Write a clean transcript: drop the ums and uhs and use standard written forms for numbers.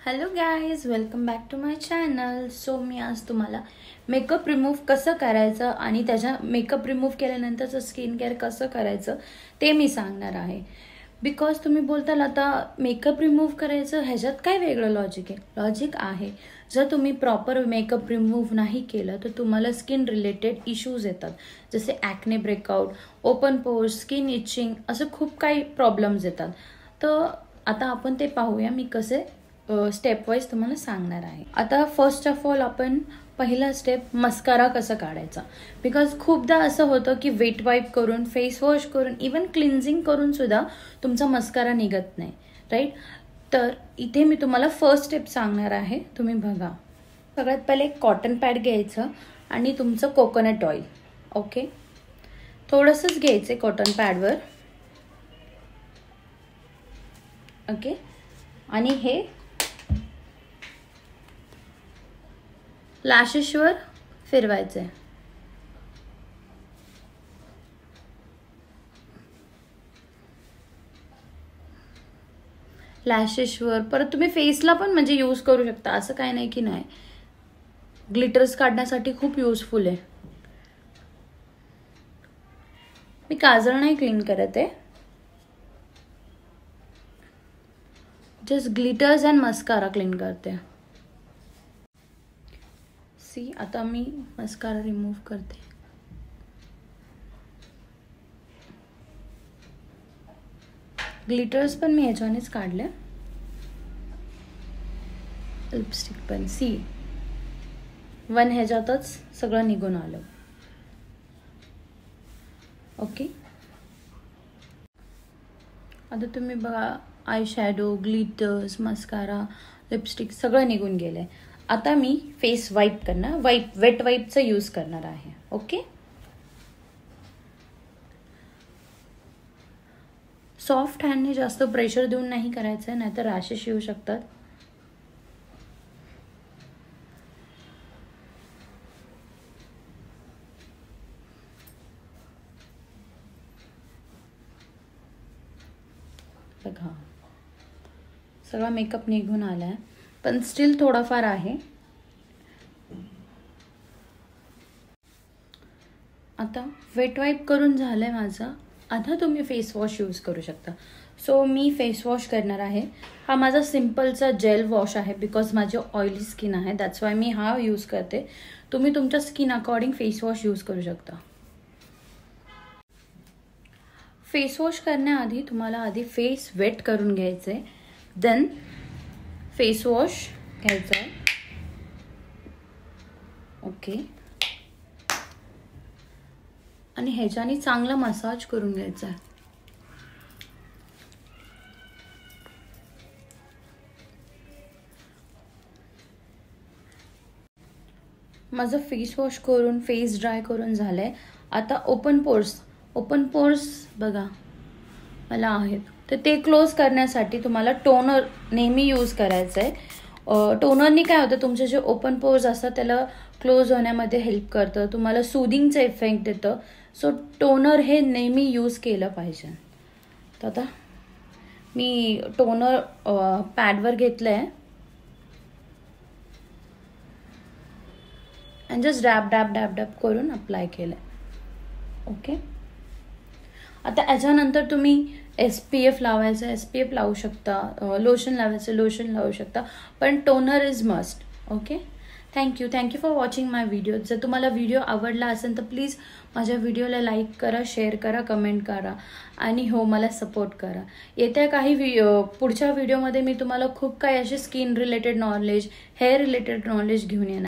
Hello guys, welcome back to my channel. So मी आज तुम्हाला मेकअप रिमूव्ह कसं करायचं आणि त्याच्या मेकअप रिमूव्ह केल्यानंतरचं स्किन केअर कसं करायचं ते मी सांगणार आहे. बिकॉज तुम्ही बोलताल आता मेकअप रिमूव्ह करायचं ह्याच्यात काय वेगळं लॉजिक आहे. लॉजिक आहे, जर तुम्ही प्रॉपर मेकअप रिमूव्ह नाही केलं तर तुम्हाला स्किन रिलेटेड इश्यूज येतात, जसे acne breakout, open pores, skin itching, असं खूप काही प्रॉब्लेम्स येतात. तर आता आपण ते पाहूया मी कसे स्टेप वाईज तुम्हाला सांगणार आहे. आता फर्स्ट ऑफ ऑल आपण पहिला स्टेप मस्कारा कसं काढायचा. बिकॉज खूपदा असं होतं की वेट वाईप करून, फेस वॉश करून, इवन क्लिन्झिंग करून सुद्धा तुमचा मस्कारा निघत नाही, राईट. तर इथे मी तुम्हाला फर्स्ट स्टेप सांगणार आहे, तुम्ही बघा. सगळ्यात पहिले एक कॉटन पॅड घ्यायचं आणि तुमचं कोकोनट ऑइल, ओके, थोडंसंच घ्यायचं कॉटन पॅडवर, ओके. आणि हे लॅशेसवर फिरवायचं आहे. लॅशेसवर परत तुम्ही फेसला पण म्हणजे यूज करू शकता, असं काय नाही की नाही. ग्लिटर्स काढण्यासाठी खूप युजफुल आहे. मी काजळ नाही क्लीन करत आहे, just glitters and mascara clean करते. सी, आता मी मस्कारा रिमूव्ह करते. ग्लिटर्स पण मी ह्याच्यानेच काढले, लिपस्टिक पण. सी, वन ह्याच्यातच सगळं निघून आलं, ओके. आता तुम्ही बघा, eye shadow, glitters, mascara, lipstick सगळं निघून गेलंय. आता मी फेस वाईप करणार, वेट वाईपचा यूज करणार आहे, ओके. सॉफ्ट हँडने जास्त प्रेशर देऊन नाही करायचं आहे, नाहीतर रॅशेस येऊ शकतात. बघा, सगळा मेकअप निघून आलाय, पण स्टील थोडाफार आहे. आता वेट वाईप करून झालंय माझं. आता तुम्ही फेस वॉश यूज करू शकता. सो मी फेस वॉश करणार आहे. हा माझा सिम्पलचा जेल वॉश आहे, बिकॉज माझी ऑइली स्किन आहे, दॅट्स वाय मी हा यूज करते. तुम्ही तुमच्या skin according face wash use करू शकता. फेस वॉश करण्याआधी तुम्हाला आधी फेस वेट करून घ्यायचं आहे, देन फेस वॉश घ्यायचा आहे, ओके. आणि ह्याच्याने चांगला मसाज करून घ्यायचा आहे. माझं फेस वॉश करून फेस ड्राय करून झालंय. आता ओपन पोर्स बघा मला आहेत, तर ते क्लोज करण्यासाठी तुम्हाला टोनर नेहमी यूज करायचं आहे. टोनरनी काय होतं, तुमचे जे ओपन पोर्स असतात त्याला क्लोज होण्यामध्ये हेल्प करतं, तुम्हाला सूदिंगचं इफेक्ट देतं. सो टोनर हे नेहमी यूज केलं पाहिजे. तर आता मी टोनर पॅडवर घेतलं आहे आणि just dab dab dab dab करून अप्लाय केलं आहे, ओके. आता याच्यानंतर तुम्ही SPF लावायचं, SPF लावू शकता, लोशन लावायचं, लोशन लावू शकता, पण toner is must, okay. Thank you for watching my video. जर तुम्हाला व्हिडिओ आवडला असेल तर प्लीज माझ्या व्हिडिओला लाईक करा, शेअर करा, कमेंट करा आणि हो, मला सपोर्ट करा. येत्या काही पुढच्या व्हिडिओमध्ये मी तुम्हाला खूप काही असे skin related knowledge, hair related knowledge घेऊन येणार.